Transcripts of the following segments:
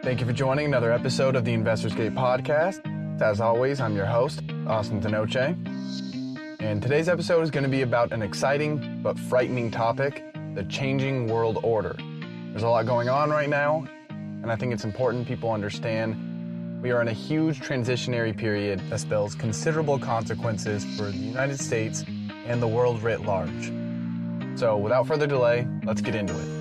Thank you for joining another episode of the Investors Gate podcast. As always, I'm your host, Austin Tenoche. And today's episode is going to be about an exciting but frightening topic, the changing world order. There's a lot going on right now, and I think it's important people understand we are in a huge transitionary period that spells considerable consequences for the United States and the world writ large. So without further delay, let's get into it.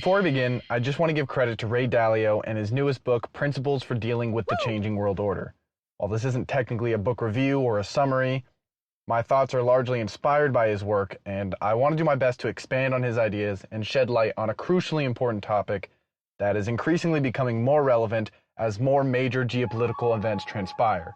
Before we begin, I just want to give credit to Ray Dalio and his newest book, Principles for Dealing with the Changing World Order. While this isn't technically a book review or a summary, my thoughts are largely inspired by his work, and I want to do my best to expand on his ideas and shed light on a crucially important topic that is increasingly becoming more relevant as more major geopolitical events transpire.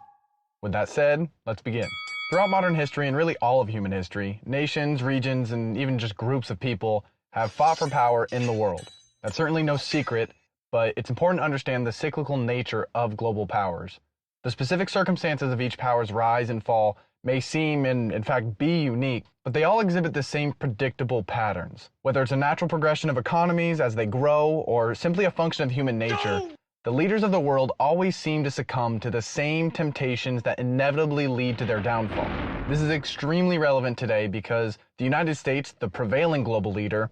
With that said, let's begin. Throughout modern history, and really all of human history, nations, regions, and even just groups of people have fought for power in the world. That's certainly no secret, but it's important to understand the cyclical nature of global powers. The specific circumstances of each power's rise and fall may seem and in fact be unique, but they all exhibit the same predictable patterns. Whether it's a natural progression of economies as they grow or simply a function of human nature, the leaders of the world always seem to succumb to the same temptations that inevitably lead to their downfall. This is extremely relevant today because the United States, the prevailing global leader,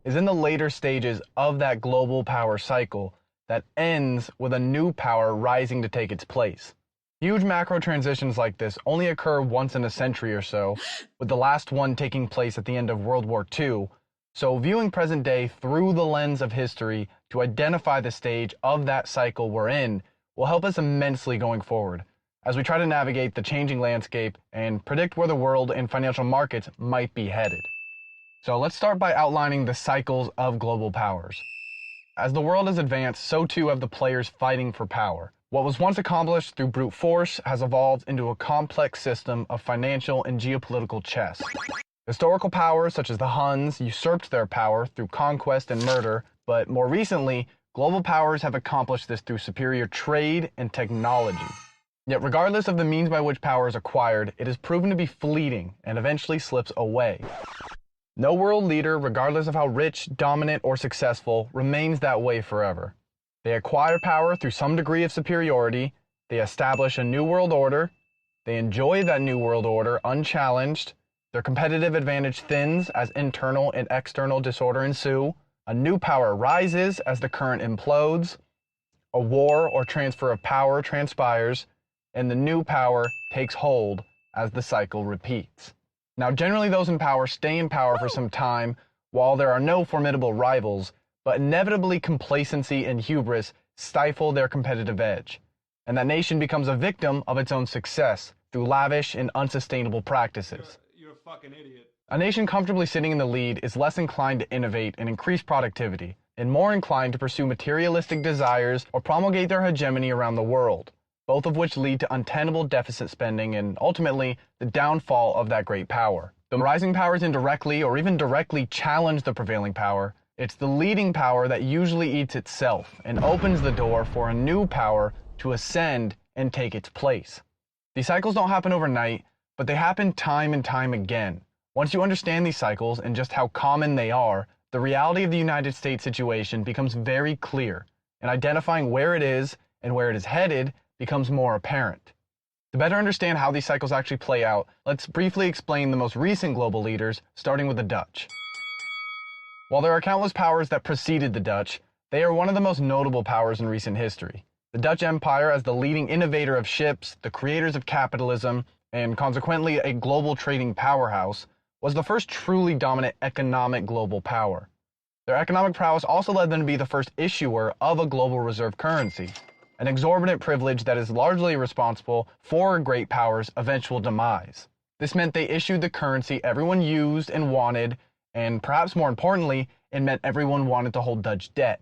is in the later stages of that global power cycle that ends with a new power rising to take its place. Huge macro transitions like this only occur once in a century or so, with the last one taking place at the end of World War II. So viewing present day through the lens of history to identify the stage of that cycle we're in will help us immensely going forward, as we try to navigate the changing landscape and predict where the world and financial markets might be headed. So let's start by outlining the cycles of global powers. As the world has advanced, so too have the players fighting for power. What was once accomplished through brute force has evolved into a complex system of financial and geopolitical chess. Historical powers such as the Huns usurped their power through conquest and murder, but more recently, global powers have accomplished this through superior trade and technology. Yet regardless of the means by which power is acquired, it is proven to be fleeting and eventually slips away. No world leader, regardless of how rich, dominant, or successful, remains that way forever. They acquire power through some degree of superiority, they establish a new world order, they enjoy that new world order unchallenged, their competitive advantage thins as internal and external disorder ensue, a new power rises as the current implodes, a war or transfer of power transpires, and the new power takes hold as the cycle repeats. Now, generally those in power stay in power for some time while there are no formidable rivals, but inevitably complacency and hubris stifle their competitive edge, and that nation becomes a victim of its own success through lavish and unsustainable practices. You're a fucking idiot. A nation comfortably sitting in the lead is less inclined to innovate and increase productivity, and more inclined to pursue materialistic desires or promulgate their hegemony around the world, both of which lead to untenable deficit spending and ultimately the downfall of that great power. The rising powers indirectly or even directly challenge the prevailing power. It's the leading power that usually eats itself and opens the door for a new power to ascend and take its place. These cycles don't happen overnight, but they happen time and time again. Once you understand these cycles and just how common they are, the reality of the United States situation becomes very clear, and identifying where it is and where it is headed becomes more apparent. To better understand how these cycles actually play out, let's briefly explain the most recent global leaders, starting with the Dutch. While there are countless powers that preceded the Dutch, they are one of the most notable powers in recent history. The Dutch Empire, as the leading innovator of ships, the creators of capitalism, and consequently a global trading powerhouse, was the first truly dominant economic global power. Their economic prowess also led them to be the first issuer of a global reserve currency, an exorbitant privilege that is largely responsible for a great power's eventual demise. This meant they issued the currency everyone used and wanted, and perhaps more importantly, it meant everyone wanted to hold Dutch debt.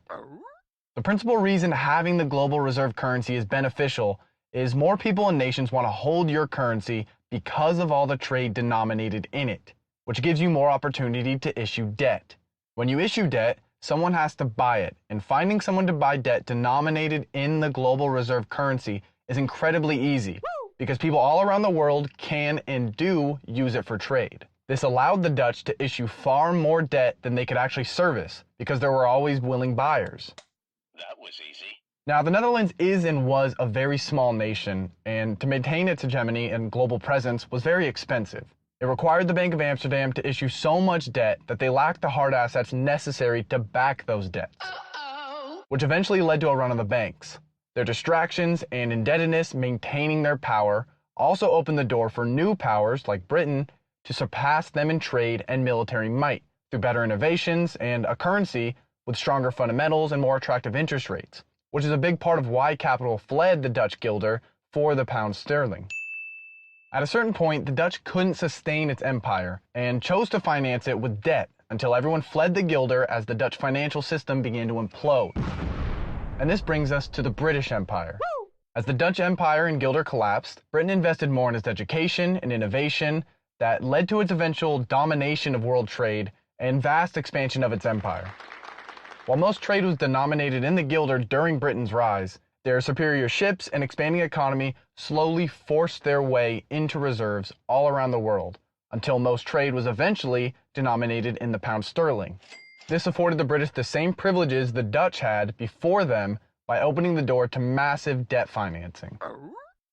The principal reason having the global reserve currency is beneficial is more people and nations want to hold your currency because of all the trade denominated in it, which gives you more opportunity to issue debt. When you issue debt, someone has to buy it, and finding someone to buy debt denominated in the global reserve currency is incredibly easy because people all around the world can and do use it for trade. This allowed the Dutch to issue far more debt than they could actually service because there were always willing buyers. That was easy. Now, the Netherlands is and was a very small nation, and to maintain its hegemony and global presence was very expensive. It required the Bank of Amsterdam to issue so much debt that they lacked the hard assets necessary to back those debts, which eventually led to a run on the banks. Their distractions and indebtedness maintaining their power also opened the door for new powers like Britain to surpass them in trade and military might through better innovations and a currency with stronger fundamentals and more attractive interest rates, which is a big part of why capital fled the Dutch guilder for the pound sterling. At a certain point, the Dutch couldn't sustain its empire and chose to finance it with debt until everyone fled the guilder as the Dutch financial system began to implode. And this brings us to the British Empire. As the Dutch Empire and guilder collapsed, Britain invested more in its education and innovation that led to its eventual domination of world trade and vast expansion of its empire. While most trade was denominated in the guilder during Britain's rise, their superior ships and expanding economy slowly forced their way into reserves all around the world, until most trade was eventually denominated in the pound sterling. This afforded the British the same privileges the Dutch had before them by opening the door to massive debt financing.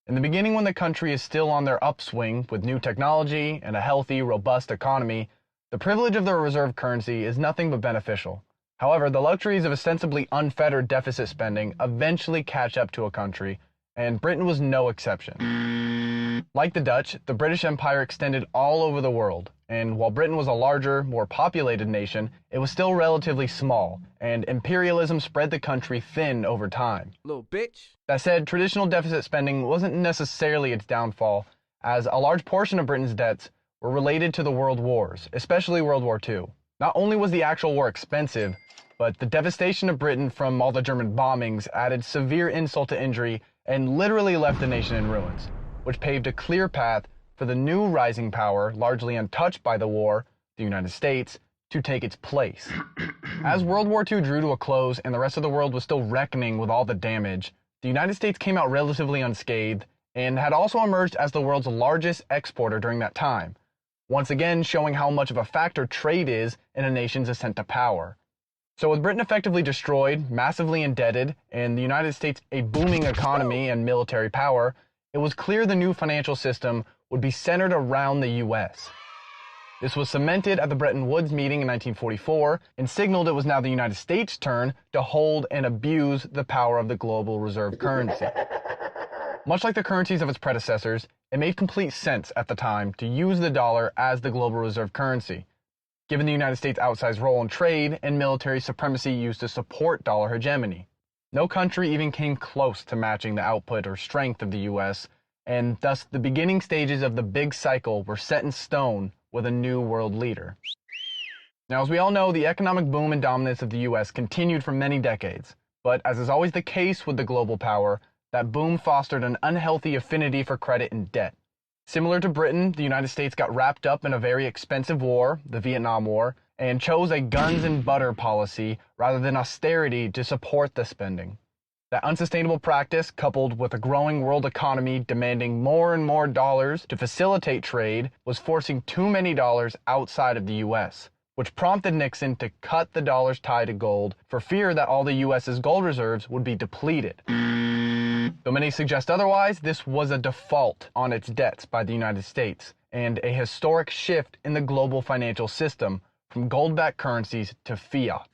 In the beginning, when the country is still on their upswing with new technology and a healthy, robust economy, the privilege of the reserve currency is nothing but beneficial. However, the luxuries of ostensibly unfettered deficit spending eventually catch up to a country, and Britain was no exception. Like the Dutch, the British Empire extended all over the world, and while Britain was a larger, more populated nation, it was still relatively small, and imperialism spread the country thin over time. Little bitch. That said, traditional deficit spending wasn't necessarily its downfall, as a large portion of Britain's debts were related to the world wars, especially World War II. Not only was the actual war expensive, but the devastation of Britain from all the German bombings added severe insult to injury and literally left the nation in ruins, which paved a clear path for the new rising power, largely untouched by the war, the United States, to take its place. As World War II drew to a close and the rest of the world was still reckoning with all the damage, the United States came out relatively unscathed and had also emerged as the world's largest exporter during that time, once again showing how much of a factor trade is in a nation's ascent to power. So with Britain effectively destroyed, massively indebted, and the United States a booming economy and military power, it was clear the new financial system would be centered around the US. This was cemented at the Bretton Woods meeting in 1944 and signaled it was now the United States' turn to hold and abuse the power of the global reserve currency. Much like the currencies of its predecessors, it made complete sense at the time to use the dollar as the global reserve currency, given the United States' outsized role in trade and military supremacy used to support dollar hegemony. No country even came close to matching the output or strength of the US, and thus the beginning stages of the big cycle were set in stone with a new world leader. Now, as we all know, the economic boom and dominance of the US continued for many decades, but as is always the case with the global power, that boom fostered an unhealthy affinity for credit and debt. Similar to Britain, the United States got wrapped up in a very expensive war, the Vietnam War, and chose a guns and butter policy rather than austerity to support the spending. That unsustainable practice, coupled with a growing world economy demanding more and more dollars to facilitate trade, was forcing too many dollars outside of the US, which prompted Nixon to cut the dollar's tie to gold for fear that all the US's gold reserves would be depleted. Though many suggest otherwise, this was a default on its debts by the United States and a historic shift in the global financial system from gold-backed currencies to fiat.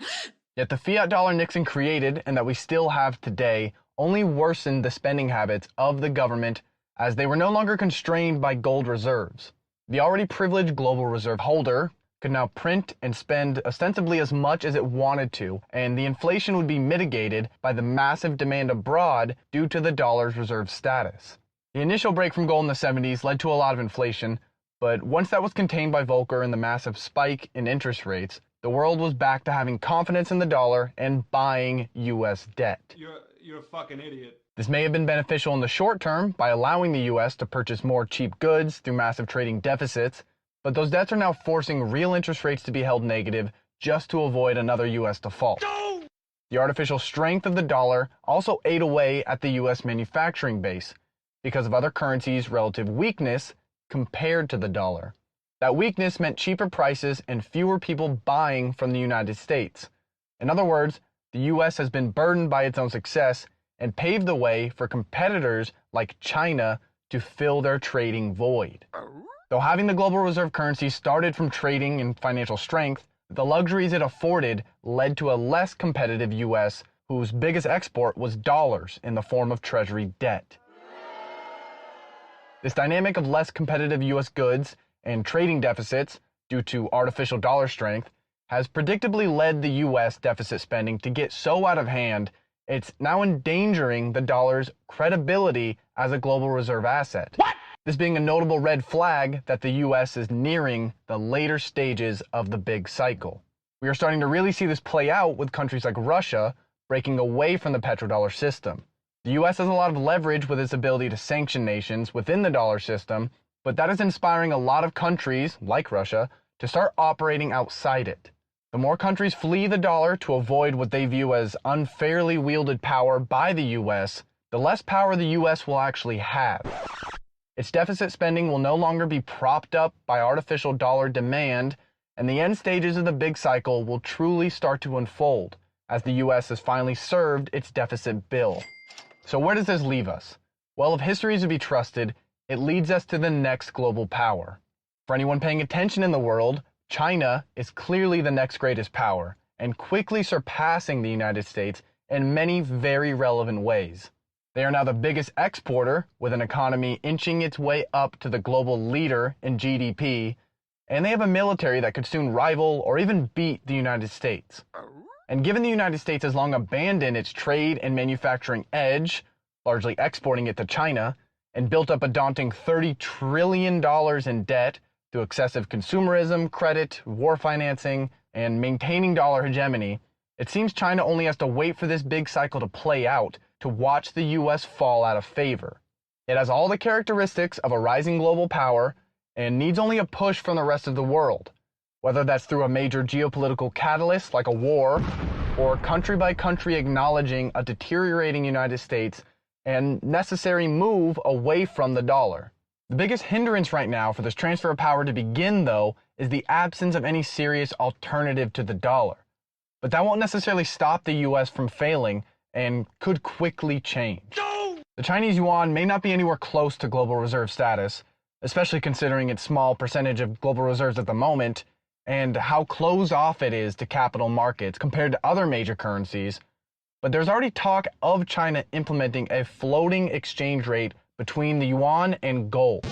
Yet the fiat dollar Nixon created and that we still have today only worsened the spending habits of the government as they were no longer constrained by gold reserves. The already privileged global reserve holder could now print and spend ostensibly as much as it wanted to, and the inflation would be mitigated by the massive demand abroad due to the dollar's reserve status. The initial break from gold in the 70s led to a lot of inflation, but once that was contained by Volcker and the massive spike in interest rates, the world was back to having confidence in the dollar and buying US debt. You're a fucking idiot. This may have been beneficial in the short term by allowing the US to purchase more cheap goods through massive trading deficits, but those debts are now forcing real interest rates to be held negative just to avoid another US default. No! The artificial strength of the dollar also ate away at the US manufacturing base because of other currencies' relative weakness compared to the dollar. That weakness meant cheaper prices and fewer people buying from the United States. In other words, the US has been burdened by its own success and paved the way for competitors like China to fill their trading void. Though having the global reserve currency started from trading and financial strength, the luxuries it afforded led to a less competitive US whose biggest export was dollars in the form of treasury debt. This dynamic of less competitive US goods and trading deficits due to artificial dollar strength has predictably led the US deficit spending to get so out of hand it's now endangering the dollar's credibility as a global reserve asset. What? This being a notable red flag that the US is nearing the later stages of the big cycle. We are starting to really see this play out with countries like Russia breaking away from the petrodollar system. The US has a lot of leverage with its ability to sanction nations within the dollar system, but that is inspiring a lot of countries, like Russia, to start operating outside it. The more countries flee the dollar to avoid what they view as unfairly wielded power by the US, the less power the US will actually have. Its deficit spending will no longer be propped up by artificial dollar demand, and the end stages of the big cycle will truly start to unfold as the US has finally served its deficit bill. So where does this leave us? Well, if history is to be trusted, it leads us to the next global power. For anyone paying attention in the world, China is clearly the next greatest power and quickly surpassing the United States in many very relevant ways. They are now the biggest exporter, with an economy inching its way up to the global leader in GDP, and they have a military that could soon rival or even beat the United States. And given the United States has long abandoned its trade and manufacturing edge, largely exporting it to China, and built up a daunting $30 trillion in debt through excessive consumerism, credit, war financing, and maintaining dollar hegemony, it seems China only has to wait for this big cycle to play out to watch the US fall out of favor. It has all the characteristics of a rising global power and needs only a push from the rest of the world, whether that's through a major geopolitical catalyst like a war, or country by country acknowledging a deteriorating United States and necessary move away from the dollar. The biggest hindrance right now for this transfer of power to begin, though, is the absence of any serious alternative to the dollar. But that won't necessarily stop the US from failing and could quickly change. No! The Chinese yuan may not be anywhere close to global reserve status, especially considering its small percentage of global reserves at the moment and how closed off it is to capital markets compared to other major currencies. But there's already talk of China implementing a floating exchange rate between the yuan and gold.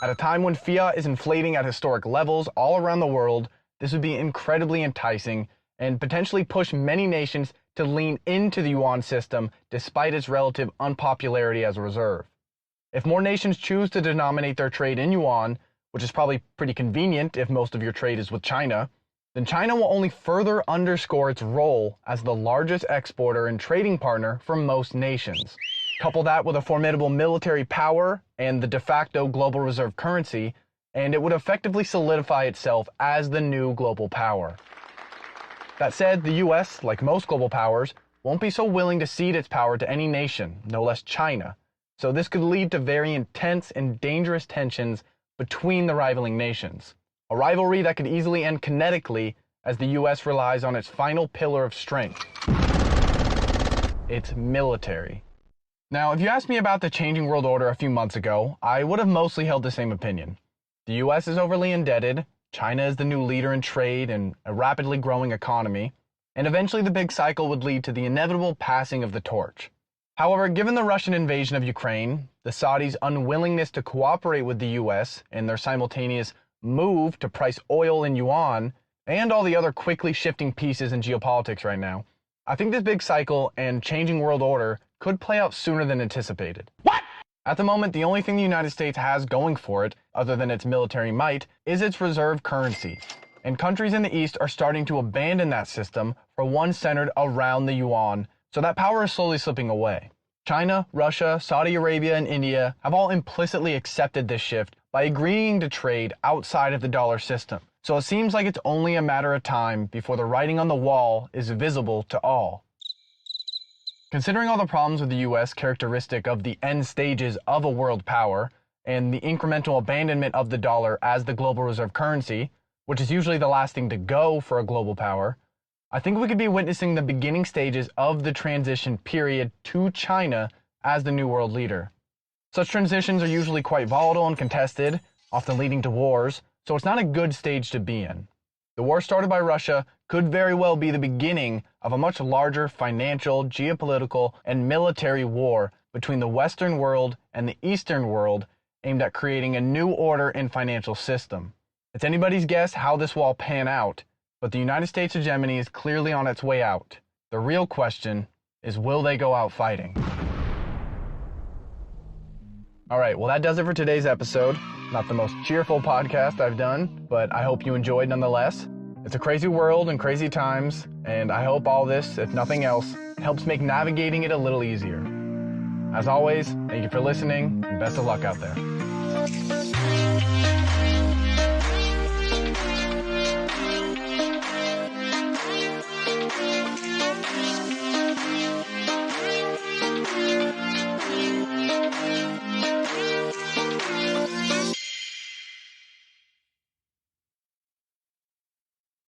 At a time when fiat is inflating at historic levels all around the world, this would be incredibly enticing and potentially push many nations to lean into the yuan system despite its relative unpopularity as a reserve. If more nations choose to denominate their trade in yuan, which is probably pretty convenient if most of your trade is with China, then China will only further underscore its role as the largest exporter and trading partner for most nations. Couple that with a formidable military power and the de facto global reserve currency, and it would effectively solidify itself as the new global power. That said, the US, like most global powers, won't be so willing to cede its power to any nation, no less China, so this could lead to very intense and dangerous tensions between the rivaling nations. A rivalry that could easily end kinetically as the US relies on its final pillar of strength, its military. Now, if you asked me about the changing world order a few months ago, I would have mostly held the same opinion. The US is overly indebted, China is the new leader in trade and a rapidly growing economy, and eventually the big cycle would lead to the inevitable passing of the torch. However, given the Russian invasion of Ukraine, the Saudis' unwillingness to cooperate with the US and their simultaneous move to price oil in yuan, and all the other quickly shifting pieces in geopolitics right now, I think this big cycle and changing world order could play out sooner than anticipated. What? At the moment, the only thing the United States has going for it, other than its military might, is its reserve currency. And countries in the East are starting to abandon that system for one centered around the yuan, so that power is slowly slipping away. China, Russia, Saudi Arabia, and India have all implicitly accepted this shift by agreeing to trade outside of the dollar system, so it seems like it's only a matter of time before the writing on the wall is visible to all. Considering all the problems with the US characteristic of the end stages of a world power, and the incremental abandonment of the dollar as the global reserve currency, which is usually the last thing to go for a global power, I think we could be witnessing the beginning stages of the transition period to China as the new world leader. Such transitions are usually quite volatile and contested, often leading to wars, so it's not a good stage to be in. The war started by Russia could very well be the beginning of a much larger financial, geopolitical, and military war between the Western world and the Eastern world aimed at creating a new order and financial system. It's anybody's guess how this will all pan out, but the United States hegemony is clearly on its way out. The real question is, will they go out fighting? Alright, well that does it for today's episode. Not the most cheerful podcast I've done, but I hope you enjoyed nonetheless. It's a crazy world and crazy times, and I hope all this, if nothing else, helps make navigating it a little easier. As always, thank you for listening, and best of luck out there.